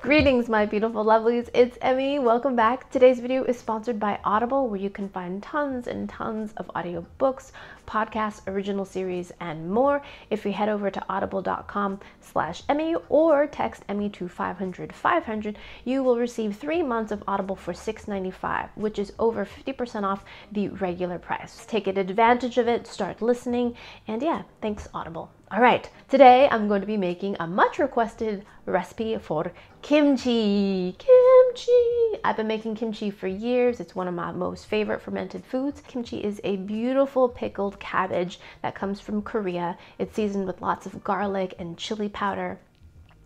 Greetings, my beautiful lovelies, it's Emmy. Welcome back. Today's video is sponsored by Audible, where you can find tons and tons of audiobooks, podcasts, original series, and more. If you head over to audible.com/Emmy or text Emmy to 500-500, you will receive 3 months of Audible for $6.95, which is over 50% off the regular price. Take advantage of it, start listening, and yeah, thanks Audible. All right, today I'm going to be making a much requested recipe for kimchi. Kimchi! I've been making kimchi for years. It's one of my most favorite fermented foods. Kimchi is a beautiful pickled cabbage that comes from Korea. It's seasoned with lots of garlic and chili powder,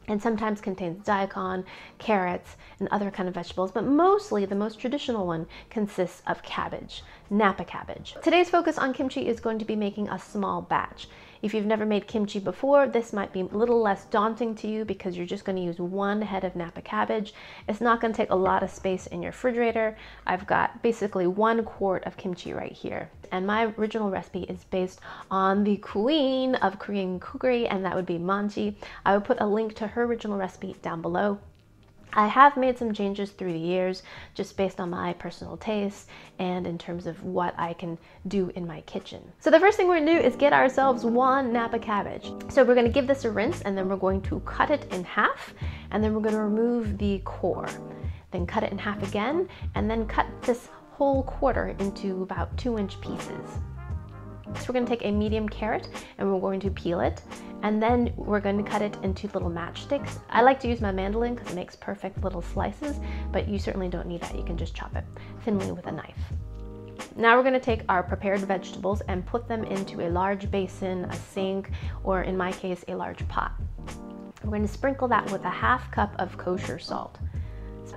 and sometimes contains daikon, carrots, and other kind of vegetables, but mostly the most traditional one consists of cabbage, Napa cabbage. Today's focus on kimchi is going to be making a small batch. If you've never made kimchi before, this might be a little less daunting to you because you're just going to use 1 head of Napa cabbage. It's not going to take a lot of space in your refrigerator. I've got basically 1 quart of kimchi right here. And my original recipe is based on the queen of Korean cookery, and that would be Manji. I will put a link to her original recipe down below. I have made some changes through the years just based on my personal taste and in terms of what I can do in my kitchen. So the first thing we're gonna do is get ourselves 1 Napa cabbage. So we're gonna give this a rinse, and then we're going to cut it in half, and then we're gonna remove the core. Then cut it in half again, and then cut this whole quarter into about 2-inch pieces. So we're going to take a medium carrot and we're going to peel it, and then we're going to cut it into little matchsticks. I like to use my mandolin because it makes perfect little slices, but you certainly don't need that. You can just chop it thinly with a knife. Now we're going to take our prepared vegetables and put them into a large basin, a sink, or in my case, a large pot. We're going to sprinkle that with a ½ cup of kosher salt,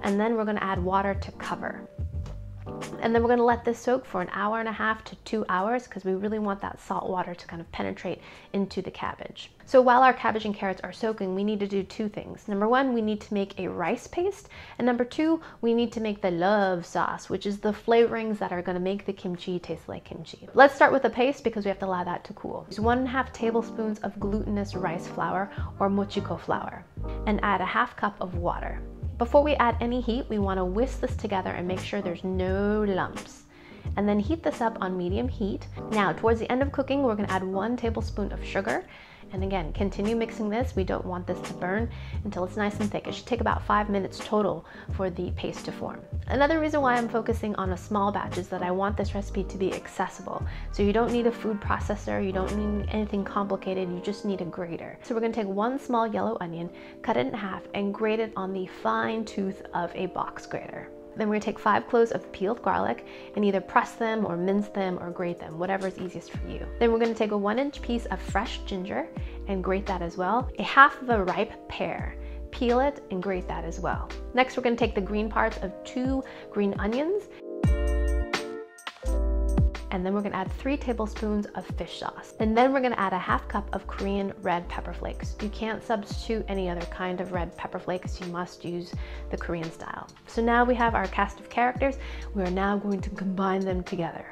and then we're going to add water to cover. And then we're going to let this soak for 1.5 hours to 2 hours because we really want that salt water to kind of penetrate into the cabbage. So while our cabbage and carrots are soaking, we need to do 2 things. Number 1, we need to make a rice paste, and number 2, we need to make the love sauce, which is the flavorings that are going to make the kimchi taste like kimchi. Let's start with the paste because we have to allow that to cool. Use 1½ tablespoons of glutinous rice flour or mochiko flour, and add a ½ cup of water. Before we add any heat, we want to whisk this together and make sure there's no lumps. And then heat this up on medium heat. Now, towards the end of cooking, we're going to add 1 tablespoon of sugar. And again, continue mixing this. We don't want this to burn until it's nice and thick. It should take about 5 minutes total for the paste to form. Another reason why I'm focusing on a small batch is that I want this recipe to be accessible. So you don't need a food processor, you don't need anything complicated, you just need a grater. So we're going to take 1 small yellow onion, cut it in half, and grate it on the fine tooth of a box grater. Then we're going to take 5 cloves of peeled garlic and either press them or mince them or grate them, whatever is easiest for you. Then we're going to take a 1-inch piece of fresh ginger and grate that as well. A ½ of a ripe pear, peel it and grate that as well. Next, we're going to take the green parts of 2 green onions, and then we're going to add 3 tablespoons of fish sauce. And then we're going to add a ½ cup of Korean red pepper flakes. You can't substitute any other kind of red pepper flakes. You must use the Korean style. So now we have our cast of characters. We are now going to combine them together.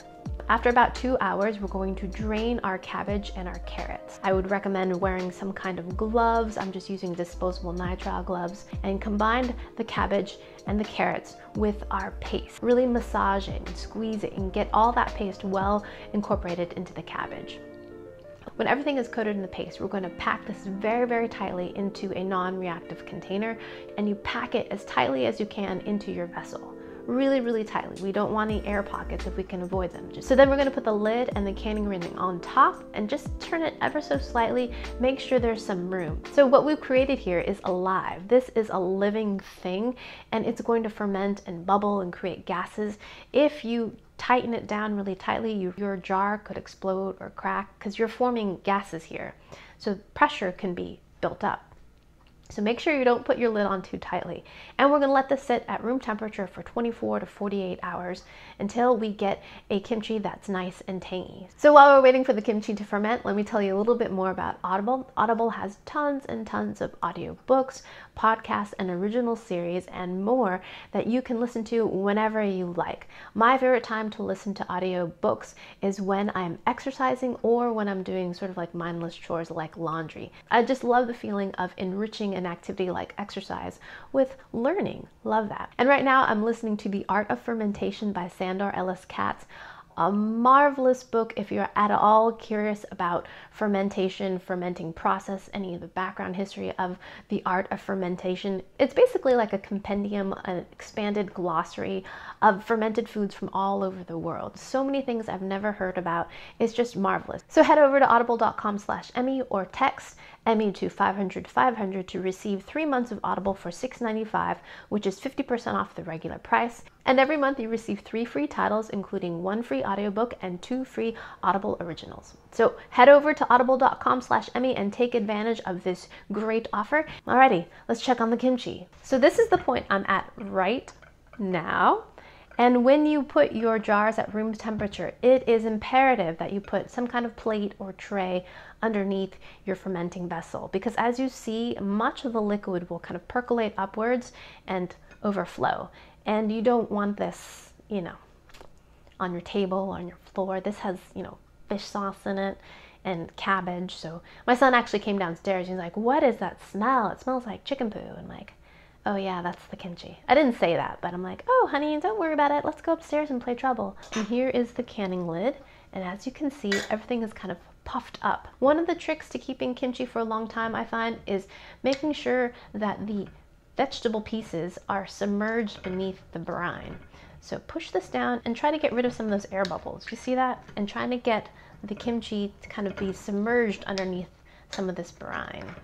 After about 2 hours, we're going to drain our cabbage and our carrots. I would recommend wearing some kind of gloves. I'm just using disposable nitrile gloves, and combine the cabbage and the carrots with our paste. Really massage it and squeeze it and get all that paste well incorporated into the cabbage. When everything is coated in the paste, we're going to pack this very, very tightly into a non-reactive container, and you pack it as tightly as you can into your vessel. Really, really tightly. We don't want any air pockets if we can avoid them. So then we're going to put the lid and the canning ring on top and just turn it ever so slightly. Make sure there's some room. So what we've created here is alive. This is a living thing, and it's going to ferment and bubble and create gases. If you tighten it down really tightly, your jar could explode or crack because you're forming gases here. So pressure can be built up. So make sure you don't put your lid on too tightly. And we're gonna let this sit at room temperature for 24 to 48 hours until we get a kimchi that's nice and tangy. So while we're waiting for the kimchi to ferment, let me tell you a little bit more about Audible. Audible has tons and tons of audiobooks, podcasts, and original series and more that you can listen to whenever you like. My favorite time to listen to audiobooks is when I'm exercising or when I'm doing sort of like mindless chores like laundry. I just love the feeling of enriching an activity like exercise with learning. Love that. And right now I'm listening to The Art of Fermentation by Sandor Ellis Katz. A marvelous book if you're at all curious about fermentation, fermenting process, any of the background history of the art of fermentation. It's basically like a compendium, an expanded glossary of fermented foods from all over the world. So many things I've never heard about. It's just marvelous. So head over to audible.com/Emmy or text Emmy to 500 to receive 3 months of Audible for $6.95, which is 50% off the regular price. And every month you receive 3 free titles, including 1 free audiobook and 2 free Audible originals. So head over to audible.com/Emmy and take advantage of this great offer. Alrighty, let's check on the kimchi. So this is the point I'm at right now. And when you put your jars at room temperature, it is imperative that you put some kind of plate or tray underneath your fermenting vessel, because as you see, much of the liquid will kind of percolate upwards and overflow. And you don't want this, you know, on your table, on your floor. This has, you know, fish sauce in it and cabbage. So my son actually came downstairs. He's like, "What is that smell? It smells like chicken poo." I'm like, "Oh yeah, that's the kimchi." I didn't say that, but I'm like, "Oh honey, don't worry about it. Let's go upstairs and play trouble." And here is the canning lid. And as you can see, everything is kind of puffed up. One of the tricks to keeping kimchi for a long time, I find, is making sure that the vegetable pieces are submerged beneath the brine. So push this down and try to get rid of some of those air bubbles. You see that? And trying to get the kimchi to kind of be submerged underneath some of this brine.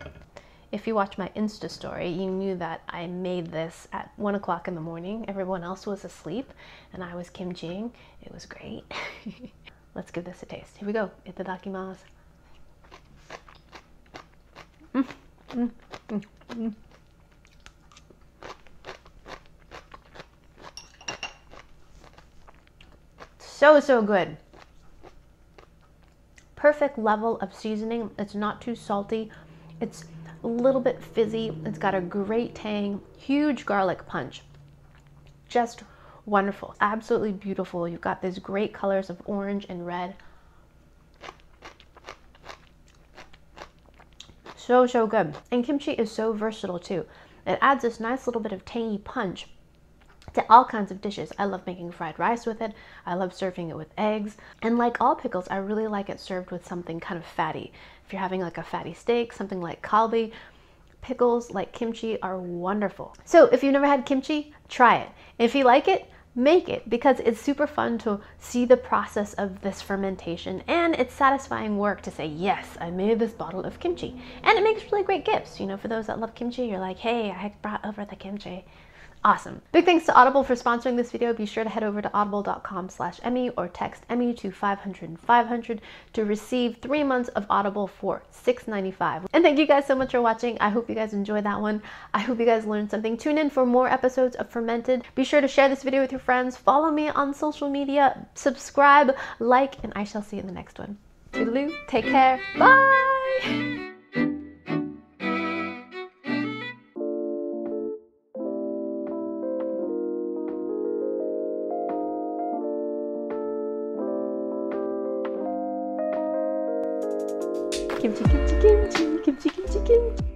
If you watch my Insta story, you knew that I made this at 1 o'clock in the morning. Everyone else was asleep and I was kimchiing. It was great. Let's give this a taste. Here we go. Itadakimasu. So good. Perfect level of seasoning. It's not too salty. It's a little bit fizzy. It's got a great tang, huge garlic punch. Just wonderful. Absolutely beautiful. You've got these great colors of orange and red. So good. And kimchi is so versatile too. It adds this nice little bit of tangy punch to all kinds of dishes. I love making fried rice with it. I love serving it with eggs. And like all pickles, I really like it served with something kind of fatty. If you're having like a fatty steak, something like kalbi, pickles like kimchi are wonderful. So if you've never had kimchi, try it. If you like it, make it, because it's super fun to see the process of this fermentation, and it's satisfying work to say, yes, I made this bottle of kimchi. And it makes really great gifts. You know, for those that love kimchi, you're like, hey, I brought over the kimchi. Awesome. Big thanks to Audible for sponsoring this video. Be sure to head over to audible.com/Emmy or text Emmy to 500 to receive 3 months of Audible for $6.95. And thank you guys so much for watching. I hope you guys enjoyed that one. I hope you guys learned something. Tune in for more episodes of Fermented. Be sure to share this video with your friends. Follow me on social media. Subscribe, like, and I shall see you in the next one. Toodaloo. Take care. Bye! Kimchi, kimchi, kimchi, kimchi, kimchi, kimchi.